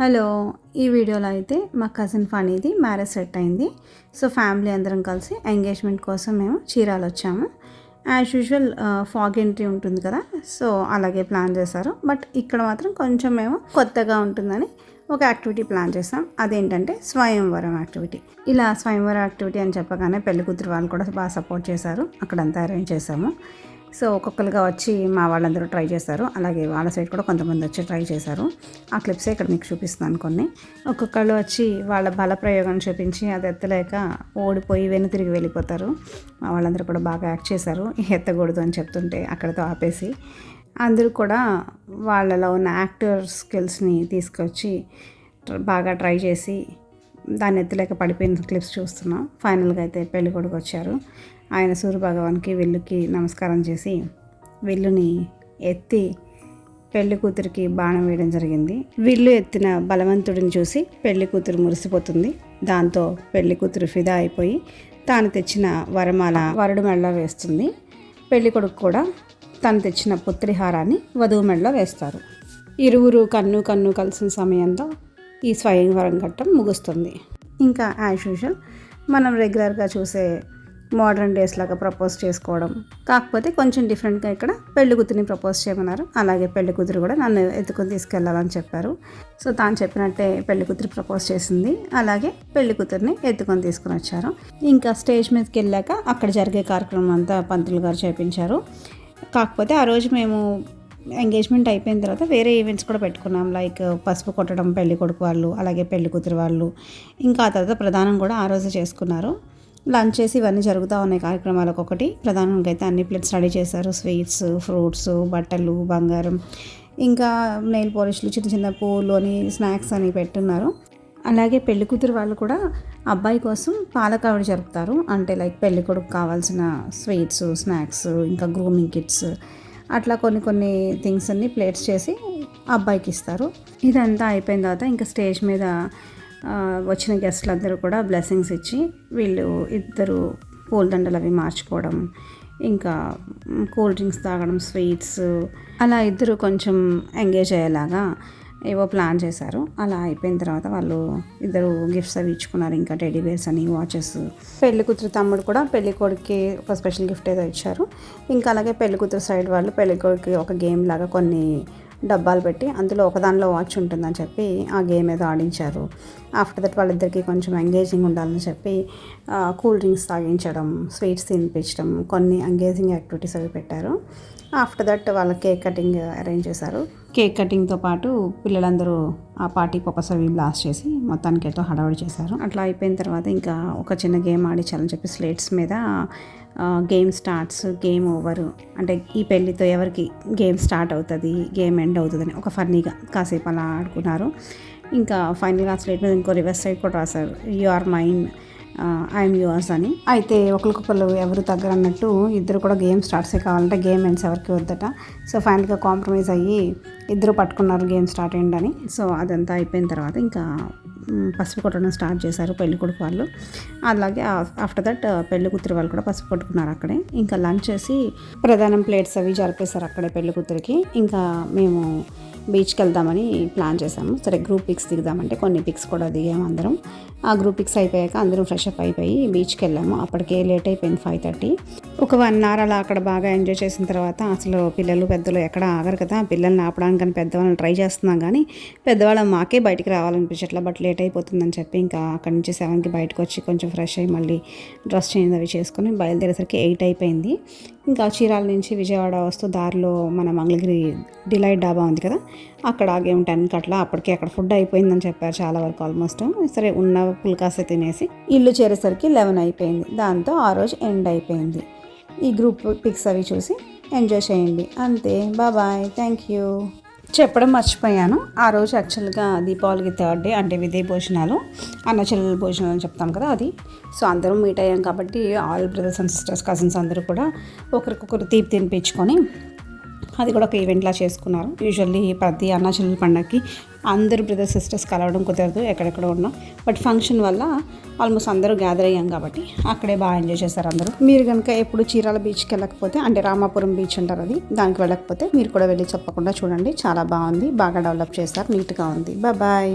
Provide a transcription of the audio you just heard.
Hello, ఈ వీడియోలో అయితే మా కజిన్ ఫనీది మ్యారేజ్ సెట్ అయింది. సో ఫ్యామిలీ అందరం కలిసి ఎంగేజ్మెంట్ కోసం మేము చీరాలు వచ్చాము. యాజ్ యూజువల్ ఫాగ్ ఎంట్రీ ఉంటుంది కదా, సో అలాగే ప్లాన్ చేశారు. బట్ ఇక్కడ మాత్రం కొంచెం మేము కొత్తగా ఉంటుందని ఒక యాక్టివిటీ ప్లాన్ చేసాం. అదేంటంటే స్వయంవరం యాక్టివిటీ. ఇలా స్వయంవరం యాక్టివిటీ అని చెప్పగానే పెళ్లి కూతురు వాళ్ళు కూడా బాగా సపోర్ట్ చేశారు. అక్కడంతా అరేంజ్ చేసాము. సో ఒక్కొక్కరుగా వచ్చి మా వాళ్ళందరూ ట్రై చేశారు. అలాగే వాళ్ళ సైడ్ కూడా కొంతమంది వచ్చి ట్రై చేశారు. ఆ క్లిప్సే ఇక్కడ మీకు చూపిస్తున్నాను కొన్ని. ఒక్కొక్కళ్ళు వచ్చి వాళ్ళ బల ప్రయోగం చూపించి అది ఎత్తలేక ఓడిపోయి వెనుతిరిగి వెళ్ళిపోతారు. మా వాళ్ళందరూ కూడా బాగా యాక్ట్ చేశారు. ఎత్తకూడదు అని చెప్తుంటే అక్కడితో ఆపేసి అందరూ కూడా వాళ్ళలో ఉన్న యాక్టర్ స్కిల్స్ని తీసుకొచ్చి బాగా ట్రై చేసి దాన్ని ఎత్తలేక పడిపోయిన క్లిప్స్ చూస్తున్నాం. ఫైనల్గా అయితే పెళ్లి కొడుకు వచ్చారు. ఆయన సూర్య భగవాన్కి విల్లుకి నమస్కారం చేసి విల్లుని ఎత్తి పెళ్లి కూతురికి బాణం వేయడం జరిగింది. విల్లు ఎత్తిన బలవంతుడిని చూసి పెళ్లి కూతురు మురిసిపోతుంది. దాంతో పెళ్లి కూతురు ఫిదా అయిపోయి తాను తెచ్చిన వరమాల వరుడు మెడలో వేస్తుంది. పెళ్లి కొడుకు కూడా తను తెచ్చిన పుత్రిహారాన్ని వధువు మెడలో వేస్తారు. ఇరువురు కన్ను కన్ను కలిసిన సమయంలో ఈ స్వయంవరం ఘట్టం ముగుస్తుంది. ఇంకా యాజ్ యూజువల్ మనం రెగ్యులర్గా చూసే మోడర్న్ డేస్ లాగా ప్రపోజ్ చేసుకోవడం, కాకపోతే కొంచెం డిఫరెంట్గా ఇక్కడ పెళ్లి కూతురిని ప్రపోజ్ చేయమన్నారు. అలాగే పెళ్లి కూతురు కూడా నన్ను ఎత్తుకొని తీసుకెళ్లాలని చెప్పారు. సో తాను చెప్పినట్టే పెళ్లి కూతురు ప్రపోజ్ చేసింది. అలాగే పెళ్లి కూతురిని ఎత్తుకొని తీసుకుని వచ్చారు. ఇంకా స్టేజ్ మీదకి వెళ్ళాక అక్కడ జరిగే కార్యక్రమం అంతా పంతులు గారు చేయించారు. కాకపోతే ఆ రోజు మేము ఎంగేజ్మెంట్ అయిపోయిన తర్వాత వేరే ఈవెంట్స్ కూడా పెట్టుకున్నాం. లైక్ పసుపు కొట్టడం పెళ్లి కొడుకు వాళ్ళు, అలాగే పెళ్లి కూతురు వాళ్ళు. ఇంకా ఆ తర్వాత ప్రధానం కూడా ఆ రోజు చేసుకున్నారు. లంచ్ చేసి ఇవన్నీ జరుగుతూ ఉన్నాయి కార్యక్రమాలు ఒక్కొక్కటి. ప్రధానంగా అయితే అన్ని ప్లేట్స్ రెడీ చేశారు. స్వీట్స్, ఫ్రూట్స్, బట్టలు, బంగారం, ఇంకా నెయిల్ పాలిష్లు, చిన్న చిన్న పూలు అని, స్నాక్స్ అని పెట్టున్నారు. అలాగే పెళ్లి కూతురు వాళ్ళు కూడా అబ్బాయి కోసం పాలకావిడి జరుపుతారు. అంటే లైక్ పెళ్లి కొడుకు కావాల్సిన స్వీట్స్, స్నాక్స్, ఇంకా గ్రూమింగ్ కిట్స్, అట్లా కొన్ని థింగ్స్ అన్ని ప్లేట్స్ చేసి అబ్బాయికి ఇస్తారు. ఇదంతా అయిపోయిన తర్వాత ఇంకా స్టేజ్ మీద వచ్చిన గెస్ట్లందరూ కూడా బ్లెస్సింగ్స్ ఇచ్చి వీళ్ళు ఇద్దరు పూలదండలు అవి మార్చుకోవడం, ఇంకా కూల్ డ్రింక్స్ తాగడం, స్వీట్స్, అలా ఇద్దరు కొంచెం ఎంగేజ్ అయ్యేలాగా ఏవో ప్లాన్ చేశారు. అలా అయిపోయిన తర్వాత వాళ్ళు ఇద్దరు గిఫ్ట్స్ అవి ఇచ్చుకున్నారు. ఇంకా టెడ్డీ బేర్స్ అని, వాచెస్. పెళ్లి కూతురు తమ్ముడు కూడా పెళ్లి కొడుకుకి ఒక స్పెషల్ గిఫ్ట్ ఏదో ఇచ్చారు. ఇంకా అలాగే పెళ్లి కూతురు సైడ్ వాళ్ళు పెళ్లి కొడుకుకి ఒక గేమ్ లాగా కొన్ని డబ్బాలు పెట్టి అందులో ఒకదానిలో వాచ్ ఉంటుందని చెప్పి ఆ గేమ్ ఏదో ఆడించారు. ఆఫ్టర్ దట్ వాళ్ళిద్దరికి కొంచెం ఎంగేజింగ్ ఉండాలని చెప్పి కూల్ డ్రింక్స్ తాగించడం, స్వీట్స్ తినిపించడం, కొన్ని ఎంగేజింగ్ యాక్టివిటీస్ అవి పెట్టారు. ఆఫ్టర్ దట్ వాళ్ళ కేక్ కటింగ్ అరేంజ్ చేశారు. కేక్ కటింగ్తో పాటు పిల్లలందరూ ఆ పార్టీ పర్పస్ అవి బ్లాస్ట్ చేసి మొత్తానికి ఎంతో హడావుడి చేశారు. అట్లా అయిపోయిన తర్వాత ఇంకా ఒక చిన్న గేమ్ ఆడించాలని చెప్పి స్లేట్స్ మీద గేమ్ స్టార్ట్స్, గేమ్ ఓవర్, అంటే ఈ పెళ్ళితో ఎవరికి గేమ్ స్టార్ట్ అవుతుంది, గేమ్ ఎండ్ అవుతుందని ఒక ఫన్నీగా కాసేపు అలా ఆడుకున్నారు. ఇంకా ఫైనల్గా స్లేట్ మీద ఇంకో రివర్స్ సైడ్ కూడా రాశారు, you are mine, I'm yours అని. అయితే ఒకరికొకరు ఎవరు తగ్గరన్నట్టు ఇద్దరు కూడా గేమ్ స్టార్ట్సే కావాలంటే గేమ్ ఎండ్స్ ఎవరికి వద్దట. సో ఫైనల్గా కాంప్రమైజ్ అయ్యి ఇద్దరు పట్టుకున్నారు గేమ్ స్టార్ట్ అయ్యిందని. సో అదంతా అయిపోయిన తర్వాత ఇంకా పసుపు కొట్టడం స్టార్ట్ చేశారు పెళ్లి కొడుకు వాళ్ళు. అలాగే ఆఫ్టర్ దట్ పెళ్లి కూతురు వాళ్ళు కూడా పసుపు కొట్టుకున్నారు అక్కడే. ఇంకా లంచ్ చేసి ప్రధానం ప్లేట్స్ అవి జరిపేశారు అక్కడే పెళ్లి కూతురికి. ఇంకా మేము బీచ్కి వెళ్దామని ప్లాన్ చేసాము. సరే గ్రూప్ పిక్స్ దిగుదామంటే కొన్ని పిక్స్ కూడా దిగాము అందరం. ఆ గ్రూప్ పిక్స్ అయిపోయాక అందరం ఫ్రెష్ అప్ అయిపోయి బీచ్కి వెళ్ళాము. అప్పటికే లేట్ అయిపోయింది 5:30. ఒక 1 hour అలా అక్కడ బాగా ఎంజాయ్ చేసిన తర్వాత అసలు పిల్లలు పెద్దలు ఎక్కడ ఆగరు కదా, పిల్లల్ని ఆపడానికి కానీ పెద్దవాళ్ళని ట్రై చేస్తున్నాం కానీ పెద్దవాళ్ళ మాకే బయటికి రావాలనిపించట్లా. బట్ లేట్ అయిపోతుందని చెప్పి ఇంకా అక్కడి నుంచి 7కి బయటకు వచ్చి కొంచెం ఫ్రెష్ అయ్యి మళ్ళీ డ్రెస్ చేంజ్ అవి చేసుకుని బయలుదేరేసరికి 8 అయిపోయింది. ఇంకా చీరాల నుంచి విజయవాడ వస్తూ దారిలో మన మంగళగిరి డిలైట్ డాబా ఉంది కదా, అక్కడ ఆగేం 10కి అట్లా. అప్పటికే అక్కడ ఫుడ్ అయిపోయిందని చెప్పారు చాలా వరకు ఆల్మోస్ట్. సరే ఉన్న పుల్కాసే తినేసి ఇల్లు చేరేసరికి 11 అయిపోయింది. దాంతో ఆ రోజు ఎండ్ అయిపోయింది. ఈ గ్రూప్ పిక్స్ అవి చూసి ఎంజాయ్ చేయండి అంతే. Bye, thank you. చెప్పడం మర్చిపోయాను, ఆ రోజు యాక్చువల్గా దీపావళికి 3rd డే, అంటే విదే భోజనాలు, అన్న చెల్లెల భోజనాలు అని చెప్తాం కదా అది. సో అందరం మీట్ అయ్యాం కాబట్టి all brothers and sisters, cousins అందరూ కూడా ఒకరికొకరు తీపి తినిపించుకొని అది కూడా ఒక ఈవెంట్లా చేసుకున్నారు. యూజువల్లీ ప్రతి అరుణాచల్ పండగకి అందరు బ్రదర్స్ సిస్టర్స్ కలవడం కుదరదు, ఎక్కడెక్కడ ఉన్నాం. బట్ ఫంక్షన్ వల్ల ఆల్మోస్ట్ అందరూ గ్యాదర్ అయ్యాం కాబట్టి అక్కడే బాగా ఎంజాయ్ చేశారు అందరూ. మీరు కనుక ఎప్పుడు చీరాల బీచ్కి వెళ్ళకపోతే, అంటే రామాపురం బీచ్ అంటారు అది, దానికి వెళ్ళకపోతే మీరు కూడా వెళ్ళి తప్పకుండా చూడండి. చాలా బాగుంది, బాగా డెవలప్ చేశారు, నీట్గా ఉంది. బాయ్.